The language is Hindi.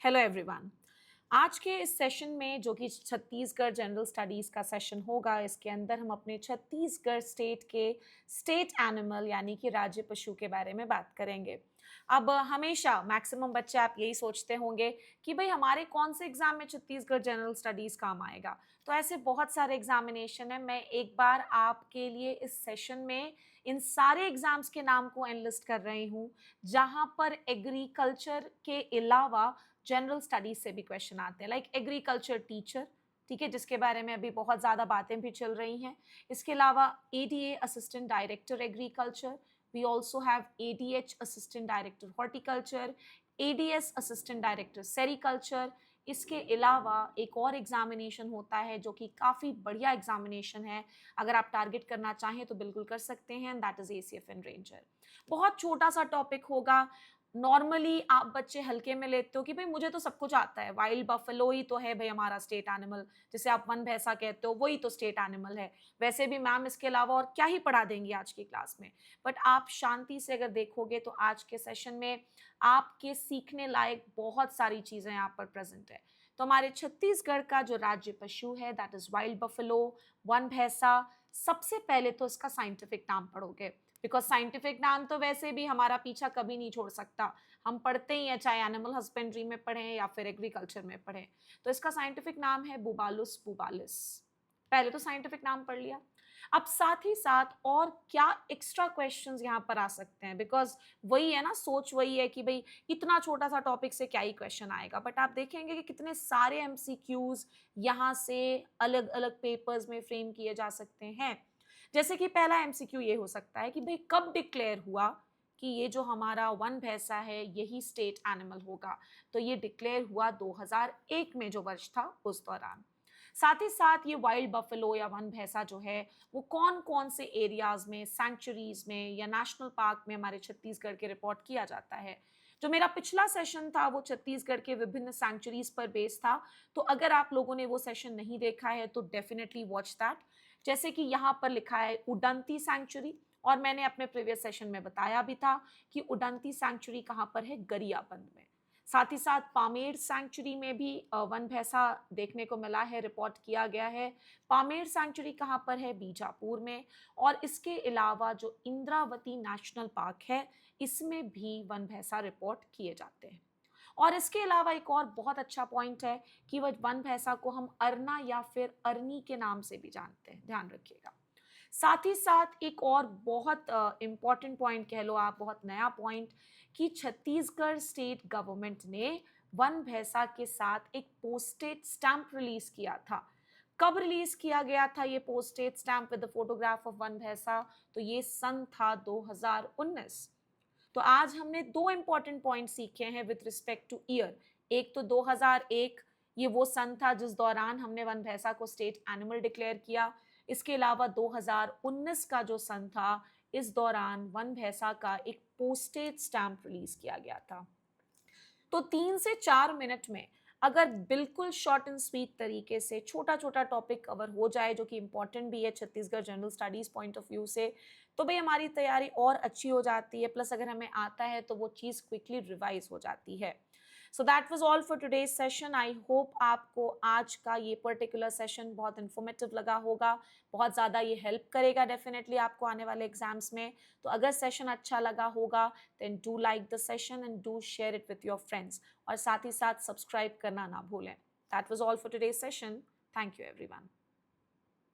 Hello everyone. आज के इस सेशन में जो कि छत्तीसगढ़ जनरल स्टडीज़ का सेशन होगा, इसके अंदर हम अपने छत्तीसगढ़ स्टेट के स्टेट एनिमल यानी कि राज्य पशु के बारे में बात करेंगे। अब हमेशा मैक्सिमम बच्चे आप यही सोचते होंगे कि भाई हमारे कौन से एग्जाम में छत्तीसगढ़ जनरल स्टडीज़ काम आएगा। तो ऐसे बहुत सारे एग्जामिनेशन है। मैं एक बार आपके लिए इस सेशन में इन सारे एग्जाम्स के नाम को एनलिस्ट कर रही हूँ, जहाँ पर एग्रीकल्चर के अलावा जनरल स्टडीज से भी क्वेश्चन आते हैं, लाइक एग्रीकल्चर टीचर, ठीक है, जिसके बारे में अभी बहुत ज़्यादा बातें भी चल रही हैं। इसके अलावा ADA assistant director agriculture, we also have ADH assistant director horticulture, ADS assistant director sericulture. इसके अलावा एक और एग्जामिनेशन होता है जो कि काफ़ी बढ़िया एग्जामिनेशन है, अगर आप टारगेट करना चाहें तो बिल्कुल कर सकते हैं, that is ACF and ranger. बहुत छोटा सा टॉपिक होगा। नॉर्मली आप बच्चे हल्के में लेते हो कि भाई मुझे तो सब कुछ आता है, वाइल्ड बफेलो ही तो है भाई हमारा स्टेट एनिमल, जिसे आप वन भैंसा कहते हो वही तो स्टेट एनिमल है। वैसे भी मैम इसके अलावा और क्या ही पढ़ा देंगी आज की क्लास में। बट आप शांति से अगर देखोगे तो आज के सेशन में आपके सीखने लायक बहुत सारी चीजें यहाँ पर प्रेजेंट है। तो हमारे छत्तीसगढ़ का जो राज्य पशु है that is wild buffalo, one भैंसा। सबसे पहले तो इसका साइंटिफिक नाम पढ़ोगे, बिकॉज साइंटिफिक नाम तो वैसे भी हमारा पीछा कभी नहीं छोड़ सकता। हम पढ़ते ही हैं, चाहे एनिमल हस्बेंड्री में पढ़ें या फिर एग्रीकल्चर में पढ़ें। तो इसका साइंटिफिक नाम है बुबालुस बुबालिस। पहले तो साइंटिफिक नाम पढ़ लिया। अब साथ ही साथ और क्या एक्स्ट्रा क्वेश्चंस यहाँ पर आ सकते हैं, बिकॉज वही है ना, सोच वही है कि भाई इतना छोटा सा टॉपिक से क्या ही क्वेश्चन आएगा। बट आप देखेंगे कि कितने सारे एमसीक्यूज यहाँ से अलग अलग पेपर्स में फ्रेम किए जा सकते हैं। जैसे कि पहला एमसीक्यू ये हो सकता है कि भाई कब डिक्लेयर हुआ कि ये जो हमारा वन भैंसा है यही स्टेट एनिमल होगा। तो ये डिक्लेयर हुआ 2001 में, जो वर्ष था उस दौरान। साथ ही साथ ये वाइल्ड बफेलो या वन भैंसा जो है वो कौन कौन से एरियाज में, सैंक्चुरीज में या नेशनल पार्क में हमारे छत्तीसगढ़ के रिपोर्ट किया जाता है। जो मेरा पिछला सेशन था वो छत्तीसगढ़ के विभिन्न सैंक्चुरीज पर बेस्ड था। तो अगर आप लोगों ने वो सेशन नहीं देखा है तो डेफिनेटली वॉच दैट। जैसे कि यहाँ पर लिखा है उडंती सैंक्चुरी, और मैंने अपने प्रीवियस सेशन में बताया भी था कि उडंती सैंक्चुरी कहाँ पर है, गरियाबंद में। साथ ही साथ पामेड़ सैंक्चुरी में भी वन भैंसा देखने को मिला है, रिपोर्ट किया गया है। पामेड़ सैंक्चुरी कहाँ पर है, बीजापुर में। और इसके अलावा जो इंद्रावती नेशनल पार्क है इसमें भी वन भैंसा रिपोर्ट किए जाते हैं। और इसके अलावा एक और बहुत अच्छा पॉइंट है कि वह वन भैंसा को हम अरना या फिर अरनी के नाम से भी जानते हैं, ध्यान रखिएगा। साथ ही साथ एक और बहुत इंपॉर्टेंट पॉइंट कह लो आप, बहुत नया पॉइंट, कि छत्तीसगढ़ स्टेट गवर्नमेंट ने वन भैंसा के साथ एक पोस्टेड स्टैंप रिलीज किया था। कब रिलीज किया गया था ये posted stamp with the photograph of one भैंसा? तो ये सन था 2019। तो आज हमने दो इंपॉर्टेंट पॉइंट सीखे हैं विद रिस्पेक्ट टू ईयर। एक तो 2001, ये वो सन था जिस दौरान हमने वन भैंसा को स्टेट एनिमल डिक्लेयर किया। इसके अलावा 2019 का जो सन था, इस दौरान वन भैंसा का एक पोस्टेज स्टैंप रिलीज किया गया था। तो 3 से 4 मिनट में अगर बिल्कुल शॉर्ट एंड स्वीट तरीके से छोटा छोटा टॉपिक कवर हो जाए, जो कि इंपॉर्टेंट भी है Chhattisgarh general studies point of view से, तो भाई हमारी तैयारी और अच्छी हो जाती है। प्लस अगर हमें आता है तो वो चीज़ क्विकली रिवाइज हो जाती है। So that was all for today's session. I hope आपको आज का ये पर्टिकुलर सेशन बहुत इन्फॉर्मेटिव लगा होगा, बहुत ज़्यादा ये हेल्प करेगा डेफिनेटली आपको आने वाले एग्जाम्स में। तो अगर सेशन अच्छा लगा होगा then do like the session and do share it with your friends, और साथ ही साथ सब्सक्राइब करना ना भूलें। That was all for today's session. Thank you everyone.